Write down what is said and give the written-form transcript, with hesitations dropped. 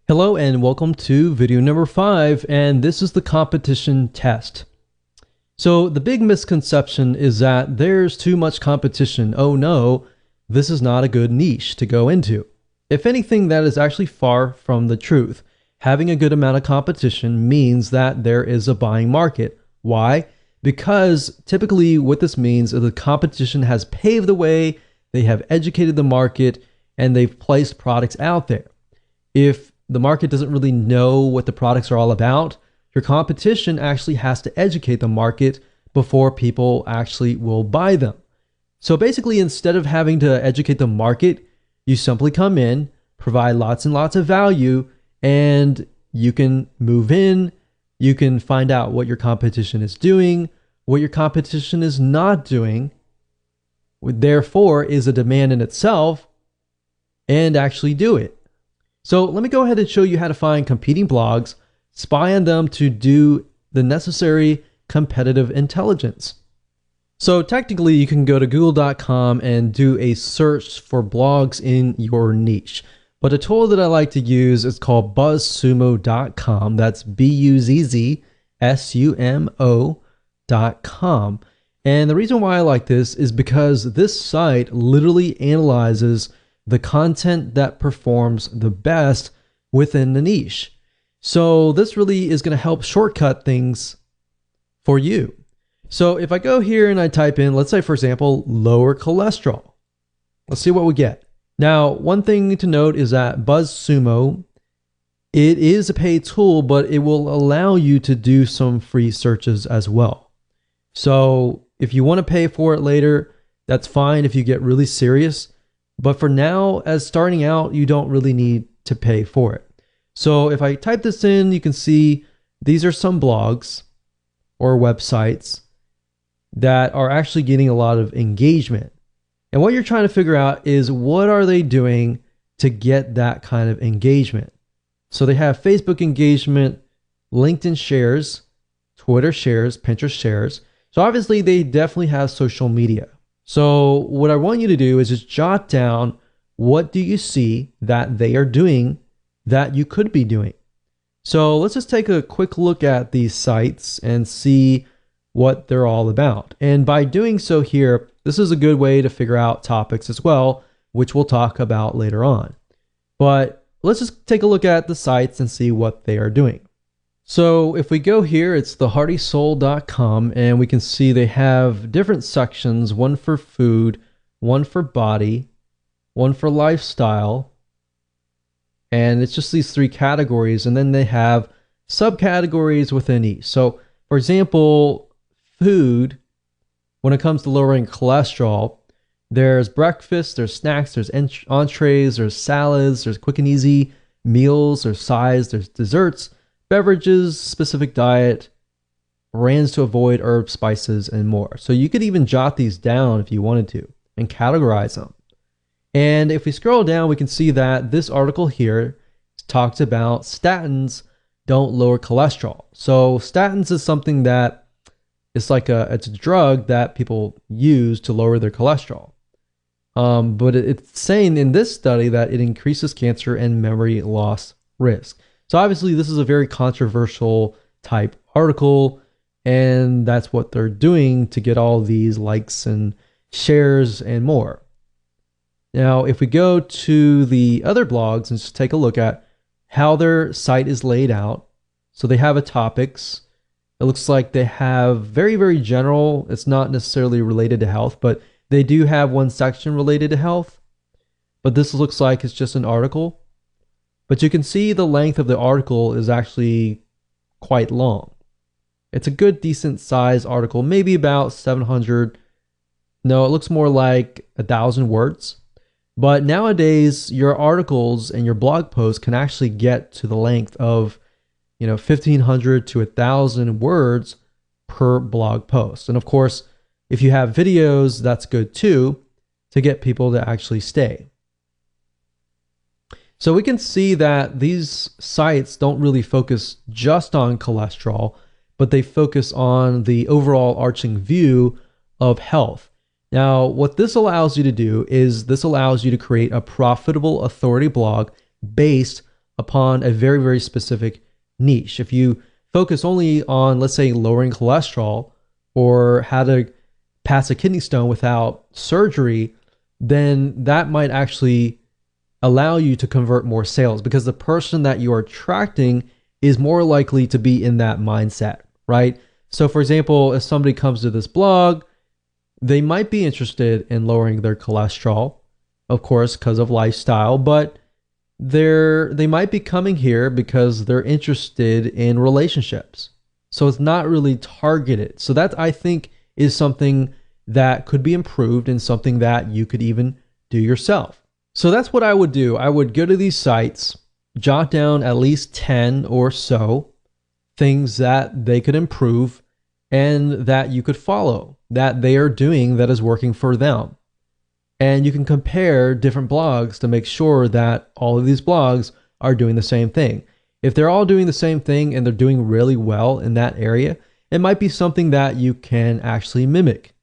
Hello and welcome to video number 5, and this is the competition test. So the big misconception is that there's too much competition. Oh no, this is not a good niche to go into. If anything, that is actually far from the truth. Having a good amount of competition means that there is a buying market. Why? Because typically what this means is the competition has paved the way, they have educated the market, and they've placed products out there. If the market doesn't really know what the products are all about, your competition actually has to educate the market before people actually will buy them. So basically, instead of having to educate the market, you simply come in, provide lots and lots of value, and you can move in, you can find out what your competition is doing, what your competition is not doing, therefore is a demand in itself, and actually do it. So let me go ahead and show you how to find competing blogs, spy on them to do the necessary competitive intelligence. So technically you can go to google.com and do a search for blogs in your niche. But a tool that I like to use is called buzzsumo.com. That's buzzsumo.com. And the reason why I like this is because this site literally analyzes the content that performs the best within the niche. So this really is going to help shortcut things for you. So if I go here and I type in, let's say for example, lower cholesterol, let's see what we get. Now, one thing to note is that BuzzSumo, it is a paid tool, but it will allow you to do some free searches as well. So if you want to pay for it later, that's fine if you get really serious. But for now, as starting out, you don't really need to pay for it. So if I type this in, you can see these are some blogs or websites that are actually getting a lot of engagement. And what you're trying to figure out is what are they doing to get that kind of engagement? So they have Facebook engagement, LinkedIn shares, Twitter shares, Pinterest shares. So obviously they definitely have social media. So what I want you to do is just jot down what do you see that they are doing that you could be doing. So let's just take a quick look at these sites and see what they're all about. And by doing so here, this is a good way to figure out topics as well, which we'll talk about later on. But let's just take a look at the sites and see what they are doing. So if we go here, it's theheartysoul.com, and we can see they have different sections, one for food, one for body, one for lifestyle, and it's just these 3 categories, and then they have subcategories within each. So for example, food, when it comes to lowering cholesterol, there's breakfast, there's snacks, there's entrees, there's salads, there's quick and easy meals, there's sides, there's desserts, beverages, specific diet, brands to avoid, herbs, spices, and more. So you could even jot these down if you wanted to and categorize them. And if we scroll down, we can see that this article here talks about statins don't lower cholesterol. So statins is something that it's a drug that people use to lower their cholesterol. But it's saying in this study that it increases cancer and memory loss risk. So obviously this is a very controversial type article, and that's what they're doing to get all these likes and shares and more. Now, if we go to the other blogs and just take a look at how their site is laid out. So they have a topics. It looks like they have very, very general. It's not necessarily related to health, but they do have one section related to health. But this looks like it's just an article. But you can see the length of the article is actually quite long. It's a good, decent size article, maybe about 700. No, it looks more like 1,000 words. But nowadays, your articles and your blog posts can actually get to the length of, 1,500 to 1,000 words per blog post. And of course, if you have videos, that's good too, to get people to actually stay. So we can see that these sites don't really focus just on cholesterol, but they focus on the overall arching view of health. Now, what this allows you to do is this allows you to create a profitable authority blog based upon a very, very specific niche. If you focus only on, let's say, lowering cholesterol or how to pass a kidney stone without surgery, then that might actually allow you to convert more sales because the person that you are attracting is more likely to be in that mindset, right? So, for example, if somebody comes to this blog, they might be interested in lowering their cholesterol, of course, because of lifestyle, but they might be coming here because they're interested in relationships. So it's not really targeted. So that, I think, is something that could be improved and something that you could even do yourself. So that's what I would do. I would go to these sites, jot down at least 10 or so things that they could improve and that you could follow, that they are doing that is working for them. And you can compare different blogs to make sure that all of these blogs are doing the same thing. If they're all doing the same thing and they're doing really well in that area, it might be something that you can actually mimic.